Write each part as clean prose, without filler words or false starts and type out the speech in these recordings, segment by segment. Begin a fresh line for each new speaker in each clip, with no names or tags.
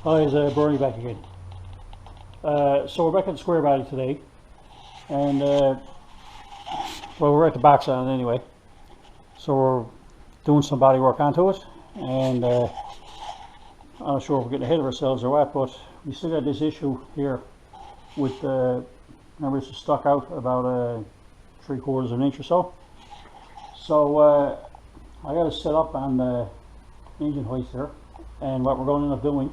Hi, it's Bernie back again. So we're back at the square body today, and well, we're at the box on it anyway. So we're doing some body work onto it, and I'm not sure if we're getting ahead of ourselves or what, but we still got this issue here with remember this is stuck out about 3/4 of an inch or so. So I got it set up on the engine hoist there, and what we're going to end up doing,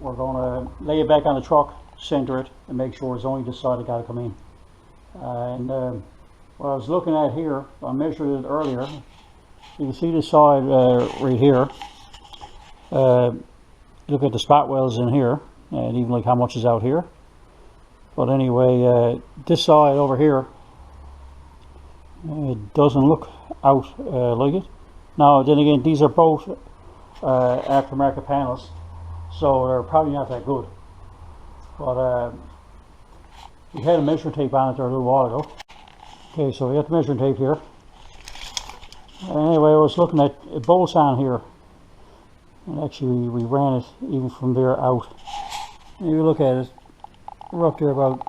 we're going to lay it back on the truck, center it, and make sure it's only this side that got to come in. And what I was looking at here, I measured it earlier. You can see this side right here. Look at the spot welds in here, and even like how much is out here. But anyway, this side over here, it doesn't look out like it. Now then again, these are both aftermarket panels, so they're probably not that good. But we had a measuring tape on it there a little while ago. Okay, so we got the measuring tape here. Anyway, I was looking at it bolts on here, and actually we ran it even from there out. And if you look at it, we're up there about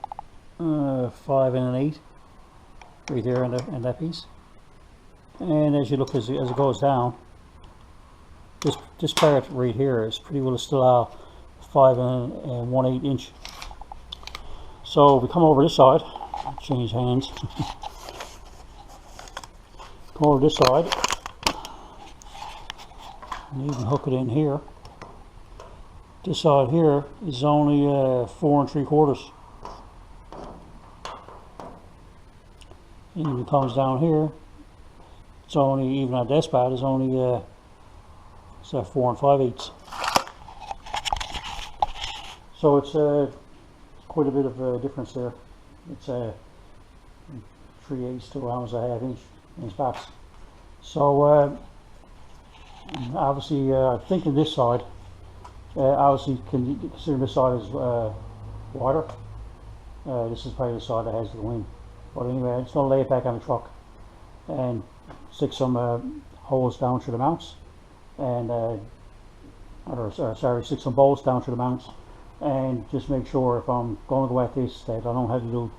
5 1/8 right there in that piece. And as you look as it goes down, this part right here is pretty well still out 5 1/8 inch. So we come over this side, change hands. Come over this side, and even hook it in here. This side here is only 4 3/4. And it comes down here. It's only, even at that spot, is only 4 5/8. So it's quite a bit of a difference there. It's 3/8 to almost a ½ inch in spots. So obviously, thinking this side, obviously consider this side as wider. This is probably the side that has the wind. But anyway, I'm just going to lay it back on the truck and stick some holes down through the mounts, and stick some bolts down through the mounts, and just make sure if I'm going to go at this that I don't have to do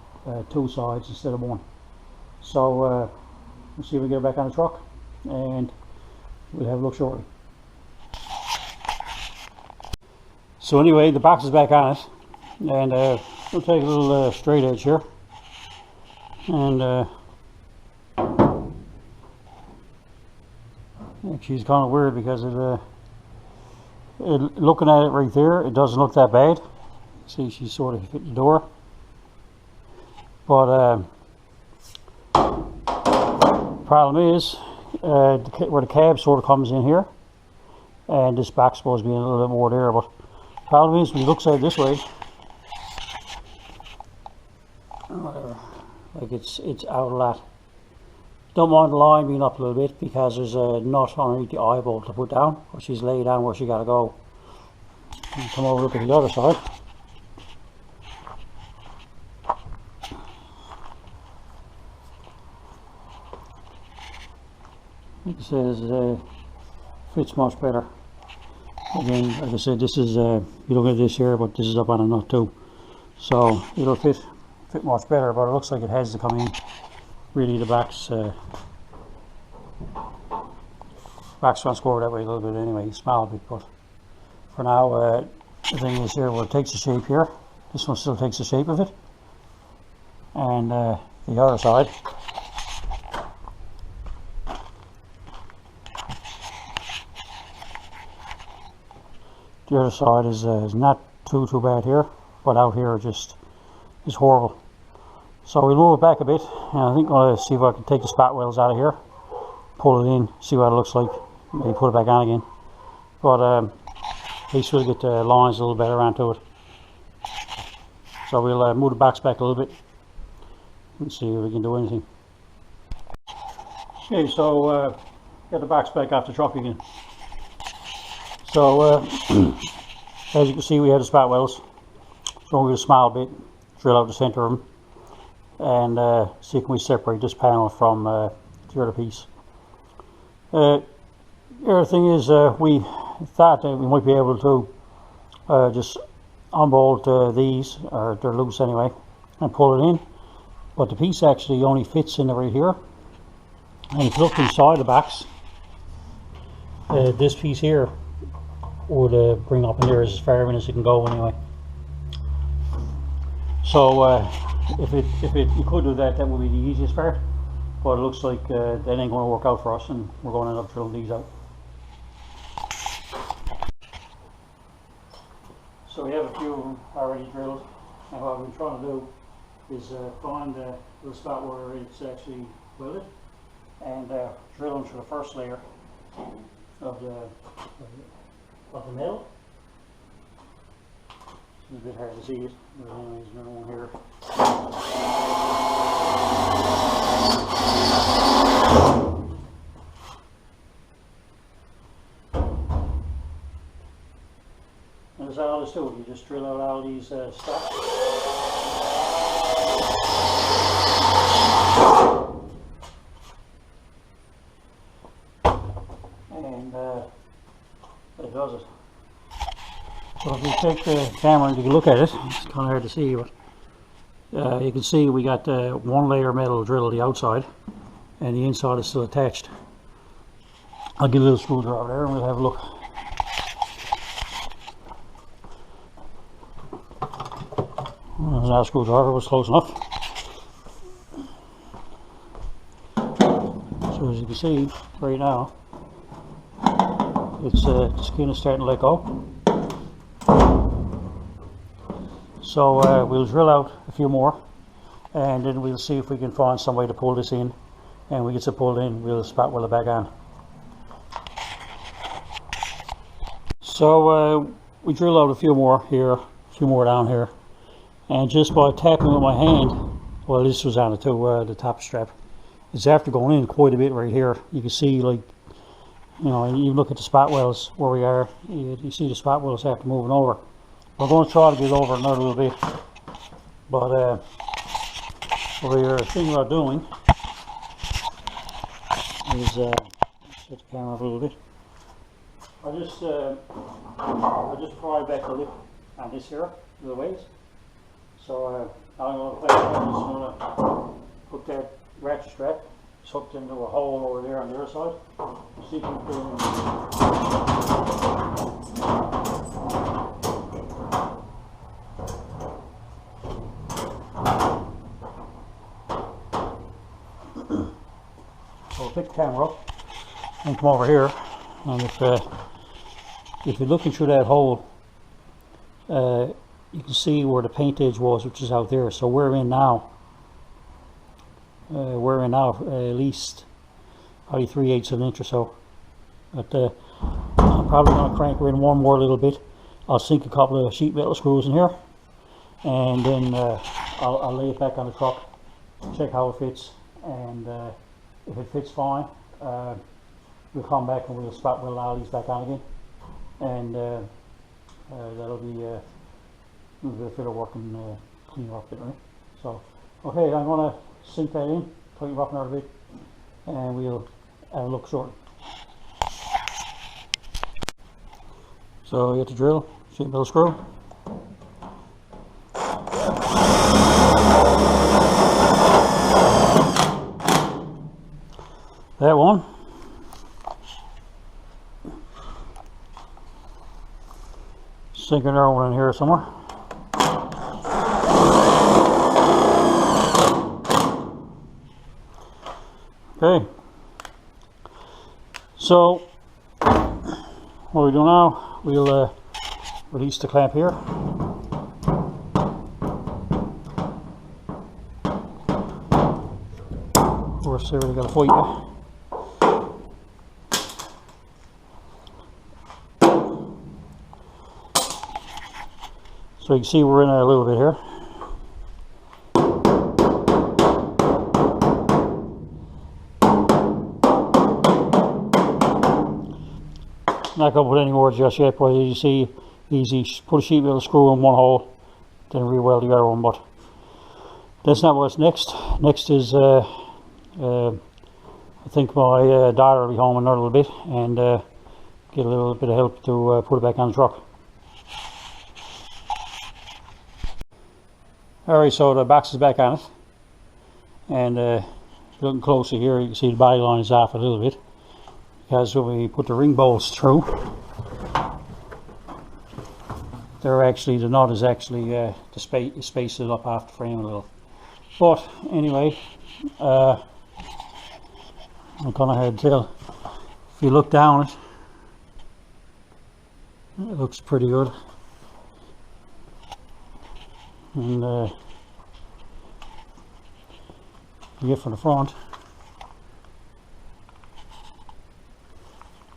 2 sides instead of 1. So let's see if we get it back on the truck, and we'll have a look shortly. So anyway, the box is back on it, and we'll take a little straight edge here, and she's kind of weird because looking at it right there, it doesn't look that bad. See, she's sort of fit the door, but problem is where the cab sort of comes in here, and this back's supposed to be a little bit more there. But problem is when you look at it this way, like it's out a lot. Don't mind the line being up a little bit because there's a nut underneath the eyeball to put down, or she's laid down where she got to go. And come over, look at the other side. Like I said, fits much better. Again, like I said, this is you look at this here, but this is up on a nut too, so it'll fit much better. But it looks like it has to come in. Really, the back's transformed that way a little bit anyway, small bit, but for now, the thing is here, well, it takes the shape here. This one still takes the shape of it, and the other side, is not too bad here, but out here just is horrible. So we'll move it back a bit, and I think I'm going to see if I can take the spot welds out of here, pull it in, see what it looks like, maybe put it back on again. But at least we'll get the lines a little better onto it. So we'll move the box back a little bit and see if we can do anything. Okay, so get the box back off the truck again. So as you can see, we have the spot welds. So we'll get a small bit, drill out the center of them, and see if we separate this panel from the other piece. The other thing is we thought that we might be able to just unbolt these, or they're loose anyway, and pull it in. But the piece actually only fits in right here. And if you look inside the backs, this piece here would bring up in there as far in as it can go anyway. So if you could do that, that would be the easiest part. But it looks like that ain't going to work out for us, and we're going to end up drilling these out. So we have a few of them already drilled, and what we're trying to do is find the spot where it's actually welded, and drill into the first layer of the metal. It's a bit hard to see it, but anyways, there's another one here. And that's all there is to it. You just drill out all these stops. And that does it. So if you take the camera and you look at it, it's kind of hard to see, but you can see we got one layer metal drilled the outside, and the inside is still attached. I'll get a little screwdriver there and we'll have a look. Well, that screwdriver was close enough. So as you can see right now, it's the skin is starting to let go. So we'll drill out a few more, and then we'll see if we can find some way to pull this in, and we get it pulled in, we'll spot weld it back on. So we drill out a few more here, a few more down here, and just by tapping with my hand, well, this was on it too, the top strap, it's after going in quite a bit right here. You can see, like, you know, you look at the spot welds where we are, you see the spot welds after moving over. We're going to try to get over another little bit, but what we're thinking about doing is set the camera up a little bit. I just pry back the lip on this here, the ways. So I'm going to put that ratchet strap hooked into a hole over there on the other side. See if we can. So we'll pick the camera up and come over here, and if you're looking through that hole, you can see where the paint edge was, which is out there. So we're in now. At least probably 3/8 of an inch or so. But I'm probably going to crank her in one more little bit. I'll sink a couple of sheet metal screws in here, and then I'll lay it back on the truck, check how it fits, and if it fits fine, we'll come back and we'll spot weld all these back on again, and that'll be a bit of work and clean her up a bit, right? So, okay, I'm going to sink that in, tighten it up another bit, and we'll have a look shortly. So you have to drill, sheet metal screw. That one. Sink another one in here somewhere. Okay. So what we do now, we'll release the clamp here. Of course, they really got to fight you. So you can see we're in a little bit here. Not going to put any more just yet, but as you see, easy. Put a sheet metal screw in one hole, then re-weld the other one. But that's not what's next. Next is, I think my daughter will be home in another little bit, and get a little bit of help to put it back on the truck. Alright, so the box is back on it, and looking closer here you can see the body line is off a little bit, because when we put the ring bolts through, they're actually, the nut is actually to space it up off the frame a little. But anyway, I'm gonna head till, if you look down it, it looks pretty good. And you get from the front,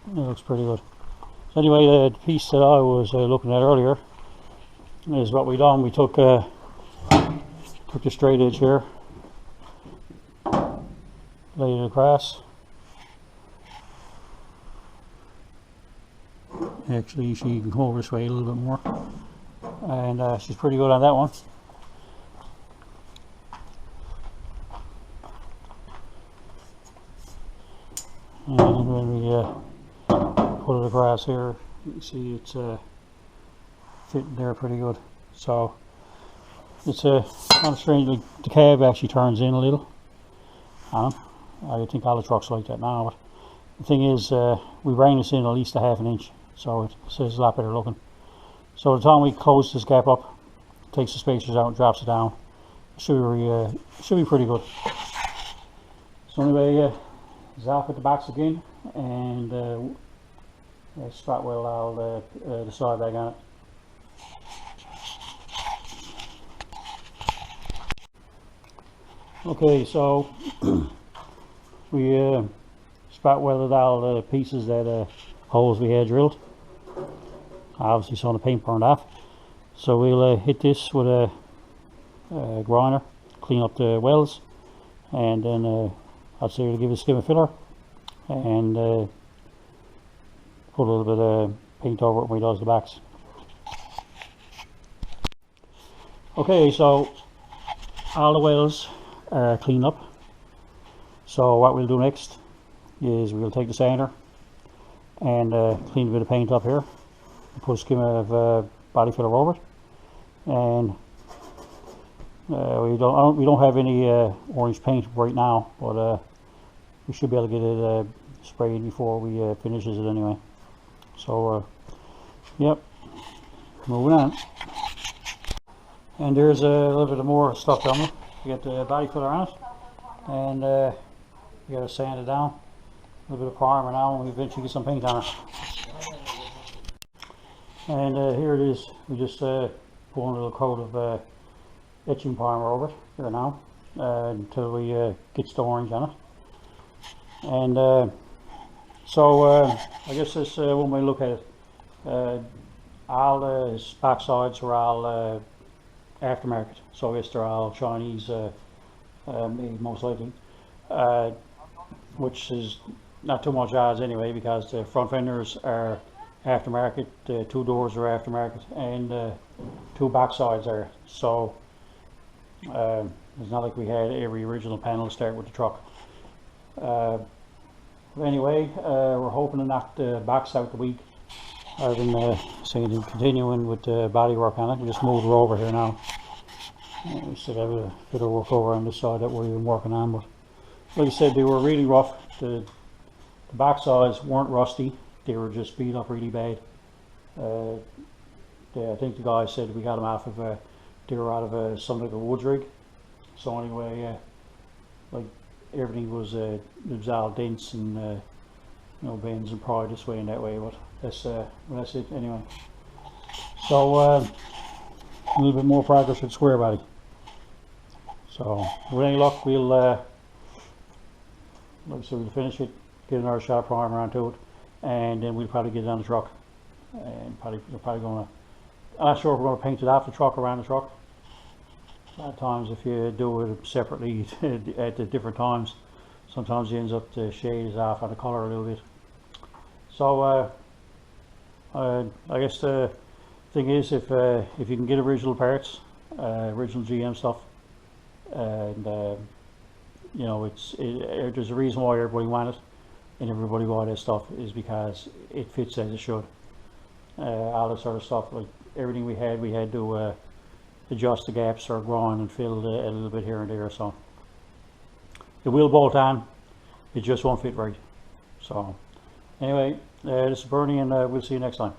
it looks pretty good. So anyway, the piece that I was looking at earlier is what we done. We took the straight edge here, laid it across. Actually, she can come over this way a little bit more, and she's pretty good on that one. And when we put it across here, you can see it's fitting there pretty good. So it's kind of strange. The cab actually turns in a little. I think all the trucks like that now. But the thing is, we bring this in at least a half an inch, so it's a lot better looking. So by the time we close this gap up, takes the spacers out, drops it down, should be pretty good. So anyway, it's off at the box again, and spot weld all the side back on it. Okay, so we spot welded all the pieces that holes we had drilled. Obviously some of the paint burned off, so we'll hit this with a grinder, clean up the welds, and then I'd say we'll give it a skim of filler and put a little bit of paint over it when we does the backs. Okay, so all the welds are cleaned up. So what we'll do next is we'll take the sander and clean a bit of paint up here, and put a skim of body filler over it, and we don't have any orange paint right now, but we should be able to get it sprayed before we finishes it anyway. So yep, moving on. And there's a little bit of more stuff down there. You got the body filler on it, and you got to sand it down, a little bit of primer now, and we eventually get some paint on it. And here it is. We just put a little coat of etching primer over it here now, until we get the orange on it. And so I guess this one way to look at it, all the back sides are all aftermarket, so I guess they're all Chinese made most likely, which is not too much odds anyway, because the front fenders are aftermarket, the two doors are aftermarket, and two back sides are. So it's not like we had every original panel to start with the truck. Anyway, we're hoping to knock the box out the week, rather than saying continuing with the body work on it. We just moved her over here now. We still have a bit of work over on this side that we're even working on, but like I said, they were really rough. The back sides weren't rusty, they were just beat up really bad. I think the guy said we got them off of they were out of something like a woods rig. So anyway, like everything was all dents and you know, bends and pry this way and that way, but that's it anyway. So a little bit more progress with square body. So with any luck, we'll like I said, we'll finish it, get another shot primer onto it, and then we'll probably get it on the truck. And we're probably gonna, I'm not sure if we're gonna paint it off the truck, around the truck. A lot of times if you do it separately at the different times, sometimes it ends up the shade is off on the color a little bit. So I guess the thing is, if you can get original parts, original GM stuff, and you know, there's a reason why everybody wants it and everybody buy this stuff, is because it fits as it should. All this sort of stuff, like everything we had to adjust the gaps or grind and fill a little bit here and there. So it will bolt on, it just won't fit right. So anyway, this is Bernie, and we'll see you next time.